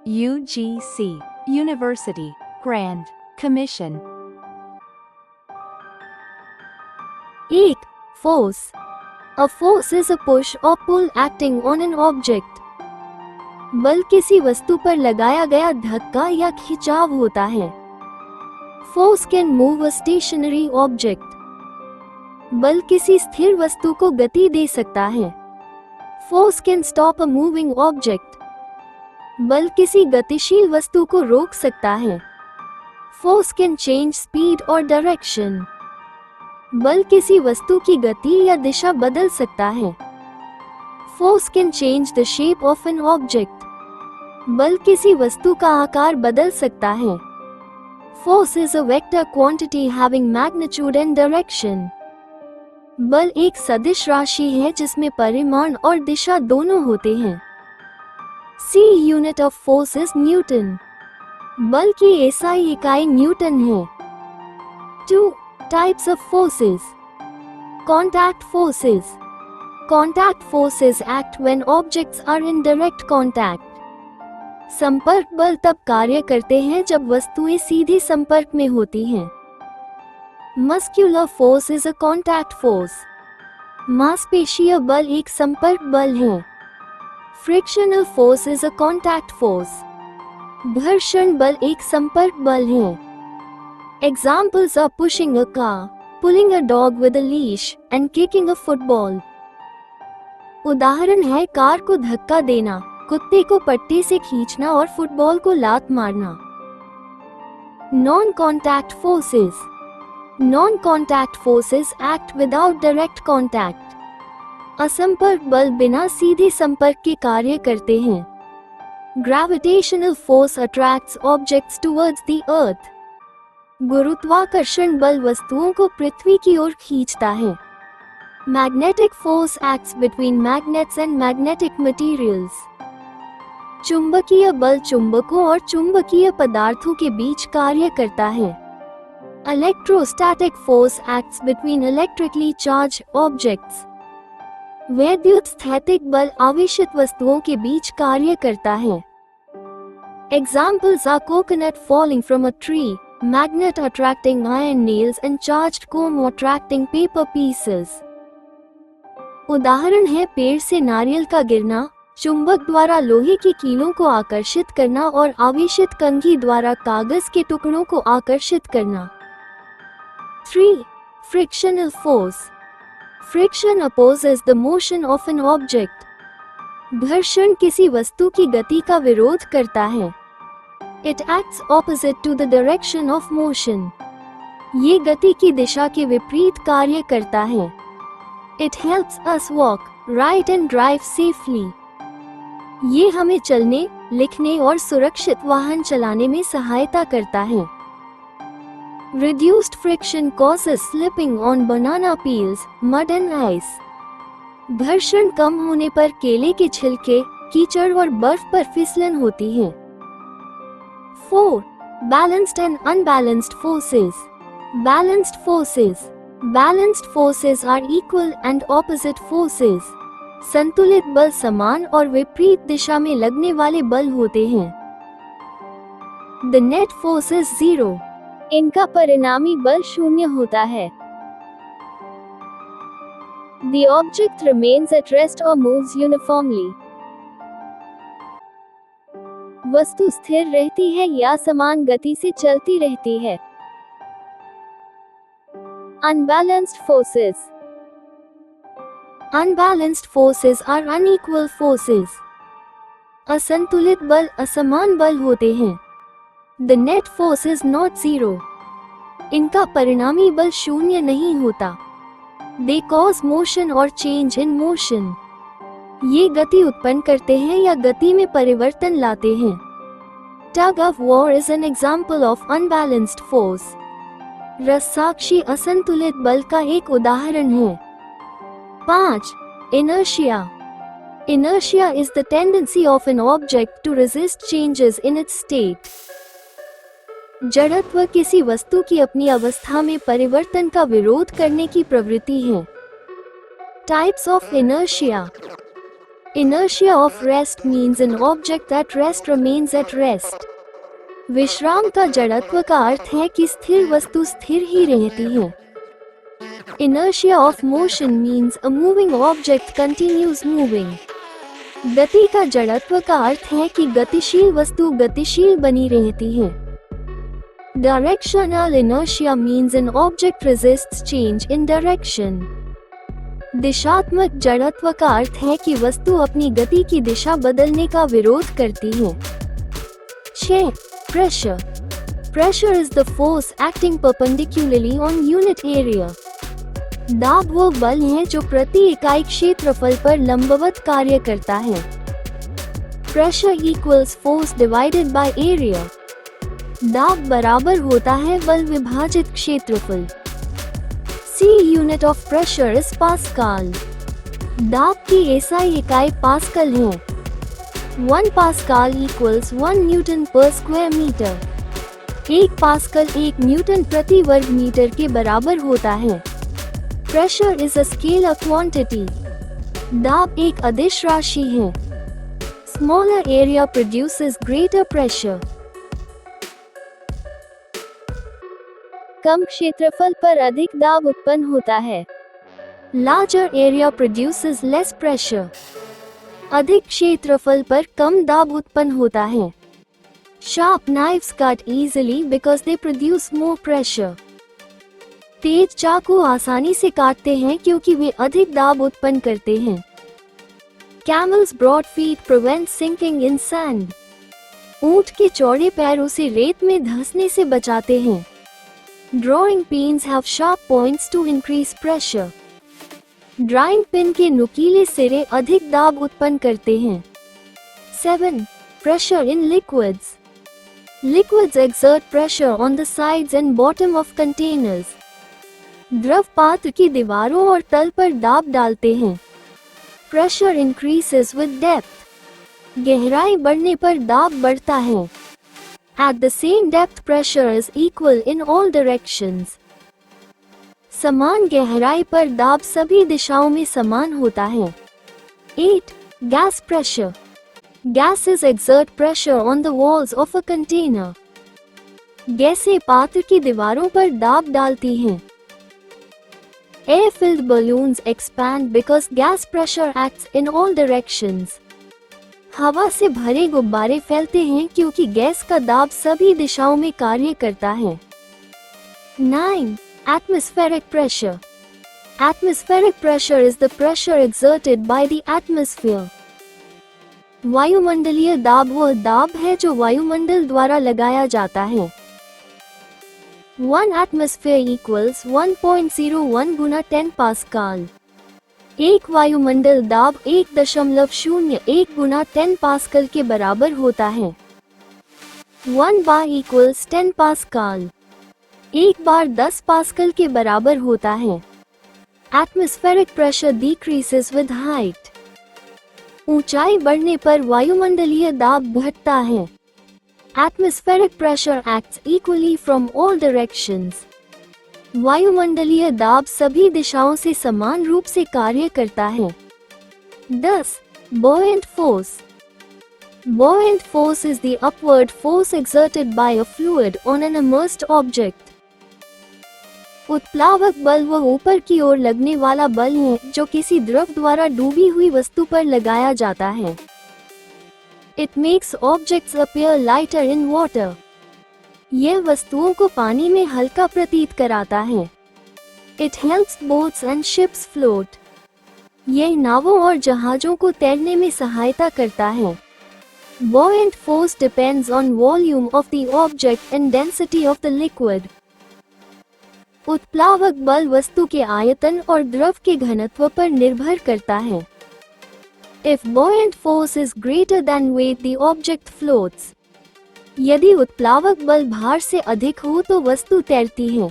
UGC, University, Grand Commission. 8. Force. A force is a push or pull acting on an object. बल किसी वस्तु पर लगाया गया धक्का या खिंचाव होता है. Force can move a stationary object. बल किसी स्थिर वस्तु को गति दे सकता है. Force can stop a moving object. बल किसी गतिशील वस्तु को रोक सकता है. Force can change speed or direction. बल किसी वस्तु की गति या दिशा बदल सकता है. Force can change the shape of an object. बल किसी वस्तु का आकार बदल सकता है. Force is a vector quantity having magnitude and direction. बल एक सदिश राशि है जिसमें परिमाण और दिशा दोनों होते हैं. C unit of force is Newton. बल की SI इकाई न्यूटन है. 2. Types of forces. Contact forces. Contact forces act when objects are in direct contact. संपर्क बल तब कार्य करते हैं जब वस्तुएं सीधे संपर्क में होती हैं. Muscular force is a contact force. मांसपेशीय बल एक संपर्क बल है. Frictional force is a contact force. घर्षण बल एक संपर्क बल है. Examples are pushing a car, pulling a dog with a leash, and kicking a football. उदाहरण है कार को धक्का देना, कुत्ते को पट्टी से खींचना और फुटबॉल को लात मारना. Non-contact forces. Non-contact forces act without direct contact. असंपर्क बल बिना सीधे संपर्क के कार्य करते हैं. Gravitational force attracts objects towards the earth. गुरुत्वाकर्षण बल वस्तुओं को पृथ्वी की ओर खींचता है. Magnetic force acts between magnets and magnetic materials. चुंबकीय बल चुंबकों और चुंबकीय पदार्थों के बीच कार्य करता है. Electrostatic force acts between electrically charged objects. वैद्युतस्थैतिक बल आवेशित वस्तुओं के बीच कार्य करता है. Examples are coconut falling from a tree, magnet attracting iron nails and charged comb attracting paper pieces. उदाहरण है पेड़ से नारियल का गिरना, चुंबक द्वारा लोहे की कीलों को आकर्षित करना और आवेशित कंघी द्वारा कागज के टुकड़ों को आकर्षित करना. 3. Frictional force. Friction opposes the motion of an object. घर्षण किसी वस्तु की गति का विरोध करता है. It acts opposite to the direction of motion. ये गति की दिशा के विपरीत कार्य करता है. It helps us walk, write and drive safely. ये हमें चलने, लिखने और सुरक्षित वाहन चलाने में सहायता करता है. Reduced friction causes slipping on banana peels, mud and ice. घर्षण कम होने पर केले के छिलके, कीचड़ और बर्फ पर फिसलन होती है. 4. Balanced and unbalanced forces. Balanced forces. Balanced forces are equal and opposite forces. संतुलित बल समान और विपरीत दिशा में लगने वाले बल होते हैं. The net force is 0. इनका परिणामी बल शून्य होता है. The object remains at rest or moves uniformly. वस्तु स्थिर रहती है या समान गति से चलती रहती है. Unbalanced forces. Unbalanced forces are unequal forces. असंतुलित बल असमान बल होते हैं. The net force is not 0. इनका परिणामी बल शून्य नहीं होता. They cause motion or change in motion. ये गति उत्पन्न करते हैं या गति में परिवर्तन लाते हैं. Tug of war is an example of unbalanced force. रस्साकशी असंतुलित बल का एक उदाहरण है. 5. Inertia. Inertia is the tendency of an object to resist changes in its state. जड़त्व किसी वस्तु की अपनी अवस्था में परिवर्तन का विरोध करने की प्रवृत्ति है. Types of inertia. Inertia of rest means an object at rest remains at rest. विश्राम का जड़त्व का अर्थ है कि स्थिर वस्तु स्थिर ही रहती है. Inertia of motion means a moving object continues moving. गति का जड़त्व का अर्थ है कि गतिशील वस्तु गतिशील बनी रहती है. Directional inertia means an object resists change in direction. दिशात्मक जड़त्व का अर्थ है कि वस्तु अपनी गति की दिशा बदलने का विरोध करती है. 6. Pressure. Pressure is the force acting perpendicularly on unit area. दाब वो बल है जो प्रति इकाई क्षेत्रफल पर लंबवत कार्य करता है. Pressure equals force divided by area. दाब बराबर होता है बल विभाजित क्षेत्रफल. C unit of pressure is Pascal. दाब की एसआई इकाई पास्कल है. 1 Pascal equals 1 Newton per square meter. 1 pascal 1 Newton प्रति वर्ग मीटर के बराबर होता है. Pressure is a scalar quantity. दाब एक अदिश राशि है. Smaller area produces greater pressure. कम क्षेत्रफल पर अधिक दाब उत्पन्न होता है. Larger area produces less pressure. अधिक क्षेत्रफल पर कम दाब उत्पन्न होता है. Sharp knives cut easily because they produce more pressure. तेज चाकू आसानी से काटते हैं क्योंकि वे अधिक दाब उत्पन्न करते हैं. Camel's broad feet prevent sinking in sand. ऊंट के चौड़े पैरों से रेत में धंसने से बचाते हैं. Drawing pins have sharp points to increase pressure. Drawing pin के नुकीले सिरे अधिक दाब उत्पन्न करते हैं. 7. Pressure in liquids. Liquids exert pressure on the sides and bottom of containers. द्रव पात्र की दीवारों और तल पर दाब डालते हैं. Pressure increases with depth. गहराई बढ़ने पर दाब बढ़ता है. At the same depth, pressure is equal in all directions. समान गहराई पर दाब सभी दिशाओं में समान होता है. 8. Gas pressure. Gases exert pressure on the walls of a container. गैसें पात्र की दीवारों पर दाब डालती हैं. Air-filled balloons expand because gas pressure acts in all directions. हवा से भरे गुब्बारे फैलते हैं क्योंकि गैस का दाब सभी दिशाओं में कार्य करता है. 9. Atmospheric pressure. Atmospheric pressure is the pressure exerted by the atmosphere. वायुमंडलीय दाब वह दाब है जो वायुमंडल द्वारा लगाया जाता है. 1 atmosphere equals 1.01 गुना 10 पास्कल. एक वायुमंडल दाब 1.01 गुना 10 पास्कल के बराबर होता है. 1 bar equals 10 पास्कल. एक बार 10 पास्कल के बराबर होता है. Atmospheric pressure decreases with height. ऊंचाई बढ़ने पर वायुमंडलीय दाब घटता है. Atmospheric pressure acts equally from all directions. वायुमंडलीय दाब सभी दिशाओं से समान रूप से कार्य करता है. 10. Buoyant force. Buoyant force is the upward force exerted by a fluid on an immersed object. उत्प्लावक बल वह ऊपर की ओर लगने वाला बल है जो किसी द्रव द्वारा डूबी हुई वस्तु पर लगाया जाता है. It makes objects appear lighter in water. यह वस्तुओं को पानी में हल्का प्रतीत कराता है. It helps boats and ships float. यह नावों और जहाजों को तैरने में सहायता करता है. Buoyant force depends on volume of the object and density of the liquid. उत्प्लावक बल वस्तु के आयतन और द्रव के घनत्व पर निर्भर करता है. If buoyant force is greater than weight, the object floats. यदि उत्प्लावक बल भार से अधिक हो तो वस्तु तैरती है.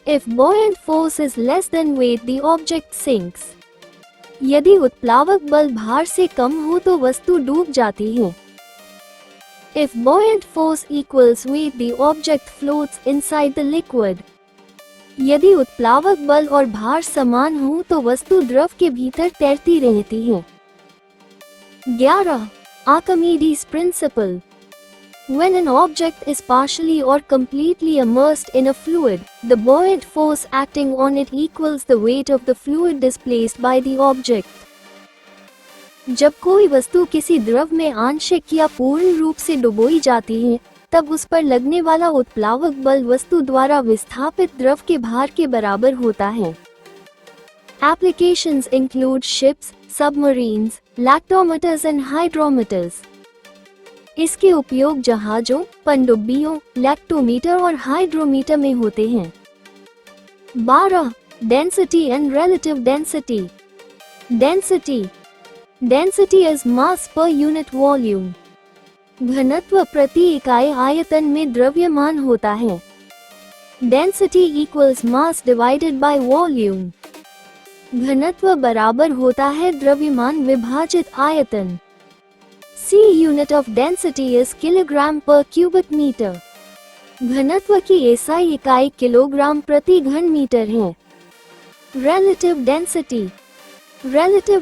If buoyant force is less than weight, the object sinks. यदि उत्प्लावक बल भार से कम हो तो वस्तु डूब जाती है. If buoyant force equals weight, the object floats inside the liquid. यदि उत्प्लावक बल और भार समान हो तो वस्तु द्रव के भीतर तैरती रहती है. 11. Archimedes principle. When an object is partially or completely immersed in a fluid, the buoyant force acting on it equals the weight of the fluid displaced by the object. जब कोई वस्तु किसी द्रव में आंशिक या पूर्ण रूप से डुबोई जाती है, तब उस पर लगने वाला उत्प्लावक बल वस्तु द्वारा विस्थापित द्रव के भार के बराबर होता है. Applications include ships, submarines, lactometers and hydrometers. इसके उपयोग जहाजों, पनडुब्बियों, लैक्टोमीटर और हाइड्रोमीटर में होते हैं. 12. Density and relative density. Density is mass per unit volume. घनत्व प्रति इकाई आयतन में द्रव्यमान होता है. Density equals mass divided by volume. घनत्व बराबर होता है द्रव्यमान विभाजित आयतन. C unit of density is kilogram per cubic meter. घनत्व की SI इकाई किलोग्राम प्रति घन मीटर है. Relative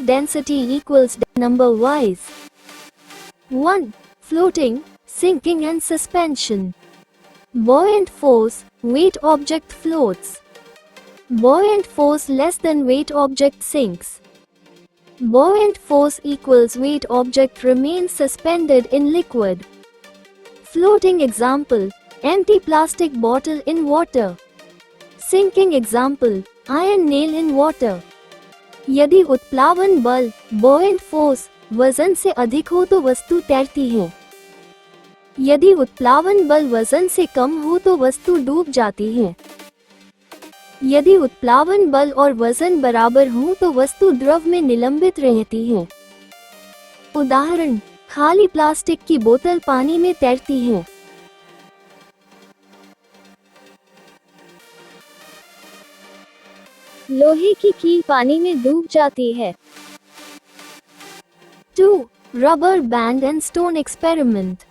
density equals number wise. 1. Floating, sinking and suspension. Buoyant force, weight object floats. Buoyant force less than weight object sinks. Buoyant force equals weight object remains suspended in liquid. Floating example, empty plastic bottle in water. Sinking example, iron nail in water. यदि उत्प्लावन बल buoyant force वजन से अधिक हो तो वस्तु तैरती है. यदि उत्प्लावन बल वजन से कम हो तो वस्तु डूब जाती है. यदि उत्प्लावन बल और वजन बराबर हो तो वस्तु द्रव में निलंबित रहती है. उदाहरण, खाली प्लास्टिक की बोतल पानी में तैरती है. लोहे की कील पानी में डूब जाती है. 2. Rubber band and stone experiment.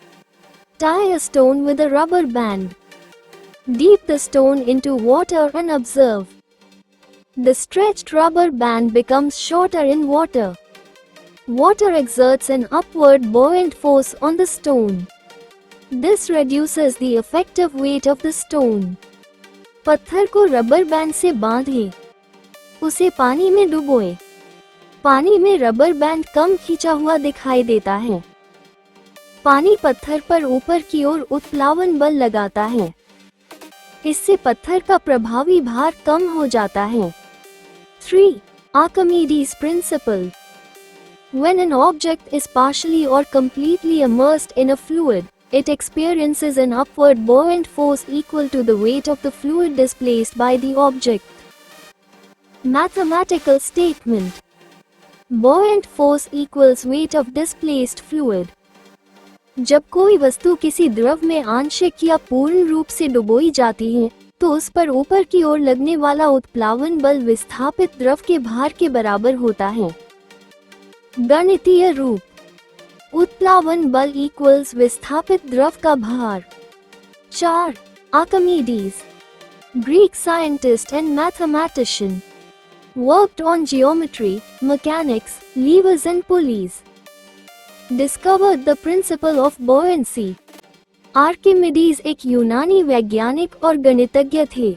Tie a stone with a rubber band. Dip the stone into water and observe. The stretched rubber band becomes shorter in water. Water exerts an upward buoyant force on the stone. This reduces the effective weight of the stone. पत्थर को rubber band से बांधे. उसे पानी में डुबोए. पानी में rubber band कम खींचा हुआ दिखाई देता है. पानी पत्थर पर ऊपर की ओर उत्प्लावन बल लगाता है. इससे पत्थर का प्रभावी भार कम हो जाता है. 3. Archimedes principle. When an object is partially or completely immersed in a fluid, it experiences an upward buoyant force equal to the weight of the fluid displaced by the object. Mathematical statement. Buoyant force equals weight of displaced fluid. जब कोई वस्तु किसी द्रव में आंशिक या पूर्ण रूप से डुबोई जाती है, तो उस पर ऊपर की ओर लगने वाला उत्प्लावन बल विस्थापित द्रव के भार के बराबर होता है. गणितीय रूप. उत्प्लावन बल इक्वल्स विस्थापित द्रव का भार. 4. Archimedes. Greek scientist and mathematician. Worked on geometry, mechanics, levers and pulleys. Discovered the principle of buoyancy. Archimedes एक यूनानी वैज्ञानिक और गणितज्ञ थे.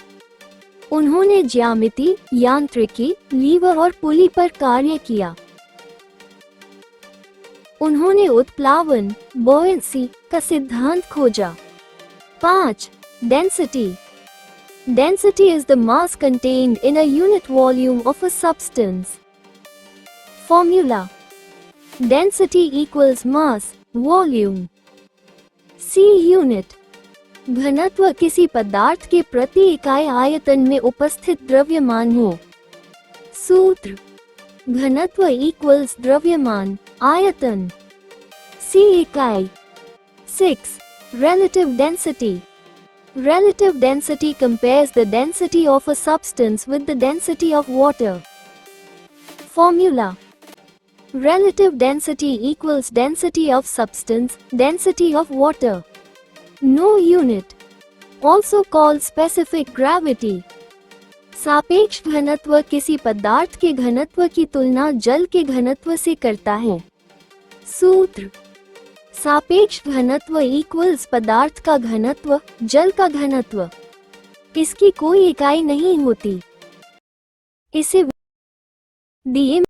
उन्होंने ज्यामिति, यांत्रिकी, लीवर और पुली पर कार्य किया. उन्होंने उत्प्लावन, buoyancy का सिद्धांत खोजा. 5. Density. Density is the mass contained in a unit volume of a substance. Formula. Density equals mass, volume. C unit. घनत्व किसी पदार्थ के प्रति इकाई आयतन में उपस्थित द्रव्यमान है. सूत्र. घनत्व इक्वल्स द्रव्यमान, आयतन. C इकाई. 6. Relative density. Relative density compares the density of a substance with the density of water. Formula. Relative density equals density of substance, density of water. No unit. Also called specific gravity. सापेक्ष घनत्व किसी पदार्थ के घनत्व की तुलना जल के घनत्व से करता है. सूत्र: सापेक्ष घनत्व इक्वल्स पदार्थ का घनत्व, जल का घनत्व। इसकी कोई इकाई नहीं होती। इसे दिए